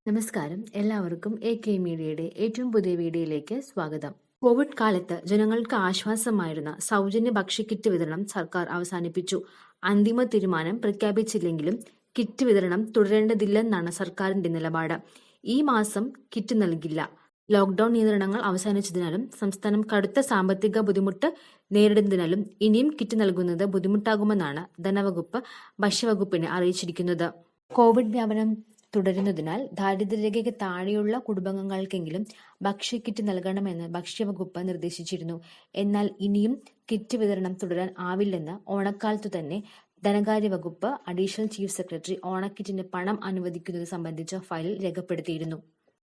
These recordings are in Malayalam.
നമസ്കാരം, എല്ലാവർക്കും AK മീഡിയയുടെ ഏറ്റവും പുതിയ വീഡിയോയിലേക്ക് സ്വാഗതം. കോവിഡ് കാലത്ത് ജനങ്ങൾക്ക് ആശ്വാസമായിരുന്ന സൗജന്യ ഭക്ഷ്യക്കിറ്റ് വിതരണം സർക്കാർ അവസാനിപ്പിച്ചു. അന്തിമ തീരുമാനം പ്രഖ്യാപിച്ചില്ലെങ്കിലും കിറ്റ് വിതരണം തുടരേണ്ടതില്ലെന്നാണ് സർക്കാരിന്റെ നിലപാട്. ഈ മാസം കിറ്റ് നൽകില്ല. ലോക്ഡൌൺ നിയന്ത്രണങ്ങൾ അവസാനിച്ചതിനാലും സംസ്ഥാനം കടുത്ത സാമ്പത്തിക ബുദ്ധിമുട്ട് നേരിടുന്നതിനാലും ഇനിയും കിറ്റ് നൽകുന്നത് ബുദ്ധിമുട്ടാകുമെന്നാണ് ധനവകുപ്പ് ഭക്ഷ്യവകുപ്പിനെ അറിയിച്ചിരിക്കുന്നത്. കോവിഡ് വ്യാപനം തുടരുന്നതിനാൽ ദാരിദ്ര്യരേഖയ്ക്ക് താഴെയുള്ള കുടുംബാംഗങ്ങൾക്കെങ്കിലും ഭക്ഷ്യക്കിറ്റ് നൽകണമെന്ന് ഭക്ഷ്യവകുപ്പ് നിർദ്ദേശിച്ചിരുന്നു. എന്നാൽ ഇനിയും കിറ്റ് വിതരണം തുടരാൻ ആവില്ലെന്ന് ഓണക്കാലത്തു തന്നെ ധനകാര്യ വകുപ്പ് അഡീഷണൽ ചീഫ് സെക്രട്ടറി ഓണക്കിറ്റിന് പണം അനുവദിക്കുന്നത് സംബന്ധിച്ച ഫയലിൽ രേഖപ്പെടുത്തിയിരുന്നു.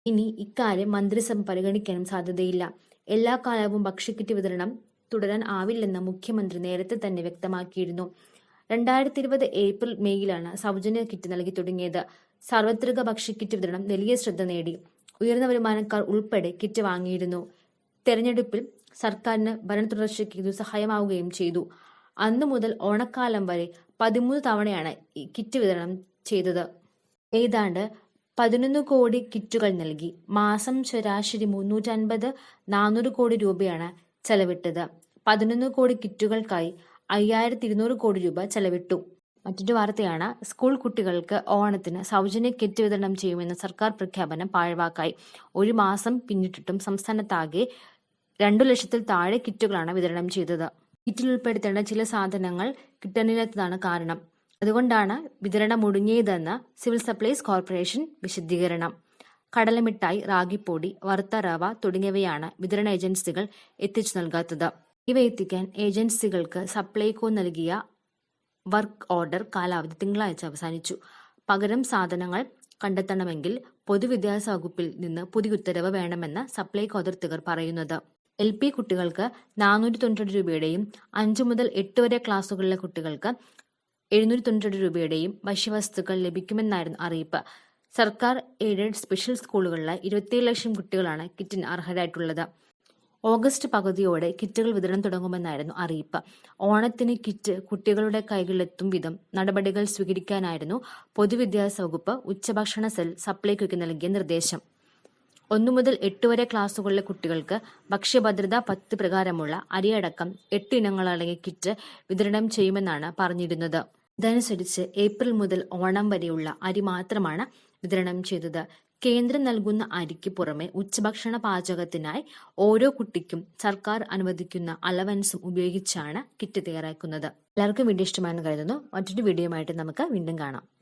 ഇനി ഇക്കാര്യം മന്ത്രിസഭ പരിഗണിക്കാനും സാധ്യതയില്ല. എല്ലാ കാലവും ഭക്ഷ്യക്കിറ്റ് വിതരണം തുടരാൻ ആവില്ലെന്ന് മുഖ്യമന്ത്രി നേരത്തെ തന്നെ വ്യക്തമാക്കിയിരുന്നു. 2020 ഏപ്രിൽ മെയ്യിലാണ് സൗജന്യ കിറ്റ് നൽകി തുടങ്ങിയത്. സാർവത്രിക ഭക്ഷ്യക്കിറ്റ് വിതരണം വലിയ ശ്രദ്ധ നേടി. ഉയർന്ന വരുമാനക്കാർ ഉൾപ്പെടെ കിറ്റ് വാങ്ങിയിരുന്നു. തെരഞ്ഞെടുപ്പിൽ സർക്കാരിന് ഭരണ തുടർച്ചയ്ക്ക് ഇത് സഹായമാവുകയും ചെയ്തു. അന്നു മുതൽ ഓണക്കാലം വരെ 13 തവണയാണ് ഈ കിറ്റ് വിതരണം ചെയ്തത്. ഏതാണ്ട് 11 കോടി കിറ്റുകൾ നൽകി. മാസം ശരാശരി 350-400 കോടി രൂപയാണ് ചെലവിട്ടത്. 11 കോടി കിറ്റുകൾക്കായി 5200 കോടി രൂപ ചെലവിട്ടു. മറ്റൊരു വാർത്തയാണ്, സ്കൂൾ കുട്ടികൾക്ക് ഓണത്തിന് സൗജന്യ കിറ്റ് വിതരണം ചെയ്യുമെന്ന സർക്കാർ പ്രഖ്യാപനം പാഴ്വാക്കായി. ഒരു മാസം പിന്നിട്ടിട്ടും സംസ്ഥാനത്താകെ 2 ലക്ഷത്തിൽ താഴെ കിറ്റുകളാണ് വിതരണം ചെയ്തത്. കിറ്റിൽ ഉൾപ്പെടുത്തേണ്ട ചില സാധനങ്ങൾ കിട്ടാനില്ലാത്തതാണ് കാരണം. അതുകൊണ്ടാണ് വിതരണം മുടങ്ങിയതെന്ന് സിവിൽ സപ്ലൈസ് കോർപ്പറേഷൻ വിശദീകരണം. കടലമിഠായി, റാഗിപ്പൊടി, വറുത്ത റവ തുടങ്ങിയവയാണ് വിതരണ ഏജൻസികൾ എത്തിച്ചു നൽകാത്തത്. ഇവ എത്തിക്കാൻ ഏജൻസികൾക്ക് സപ്ലൈകോ നൽകിയ വർക്ക് ഓർഡർ കാലാവധി തിങ്കളാഴ്ച അവസാനിച്ചു. പകരം സാധനങ്ങൾ കണ്ടെത്തണമെങ്കിൽ പൊതുവിദ്യാഭ്യാസ വകുപ്പിൽ നിന്ന് പുതിയ ഉത്തരവ് വേണമെന്ന് സപ്ലൈകോ അധികൃതർ പറയുന്നത്. LP കുട്ടികൾക്ക് 492 രൂപയുടെയും 5 മുതൽ 8 വരെ ക്ലാസുകളിലെ കുട്ടികൾക്ക് 792 രൂപയുടെയും ഭക്ഷ്യവസ്തുക്കൾ ലഭിക്കുമെന്നായിരുന്നു അറിയിപ്പ്. സർക്കാർ എയ്ഡഡ് സ്പെഷ്യൽ സ്കൂളുകളിലെ 27 ലക്ഷം കുട്ടികളാണ് കിറ്റിന് അർഹരായിട്ടുള്ളത്. ഓഗസ്റ്റ് പകുതിയോടെ കിറ്റുകൾ വിതരണം തുടങ്ങുമെന്നായിരുന്നു അറിയിപ്പ്. ഓണത്തിന് കിറ്റ് കുട്ടികളുടെ കൈകളിലെത്തും വിധം നടപടികൾ സ്വീകരിക്കാനായിരുന്നു പൊതുവിദ്യാഭ്യാസ വകുപ്പ് ഉച്ചഭക്ഷണ സെൽ സപ്ലൈകോയ്ക്ക് നൽകിയ നിർദ്ദേശം. 1 മുതൽ 8 വരെ ക്ലാസുകളിലെ കുട്ടികൾക്ക് ഭക്ഷ്യഭദ്രതാ പദ്ധതി പ്രകാരമുള്ള അരിയടക്കം 8 ഇനങ്ങളടങ്ങിയ കിറ്റ് വിതരണം ചെയ്യുമെന്നാണ് പറഞ്ഞിരുന്നത്. ഇതനുസരിച്ച് ഏപ്രിൽ മുതൽ ഓണം വരെയുള്ള അരി മാത്രമാണ് വിതരണം ചെയ്തത്. കേന്ദ്രം നൽകുന്ന അരിക്ക് പുറമെ ഉച്ചഭക്ഷണ പാചകത്തിനായി ഓരോ കുട്ടിക്കും സർക്കാർ അനുവദിക്കുന്ന അലവൻസും ഉപയോഗിച്ചാണ് കിറ്റ് തയ്യാറാക്കുന്നത്. എല്ലാവർക്കും വീഡിയോ ഇഷ്ടമാണെന്ന് കരുതുന്നു. മറ്റൊരു വീഡിയോയുമായിട്ട് നമുക്ക് വീണ്ടും കാണാം.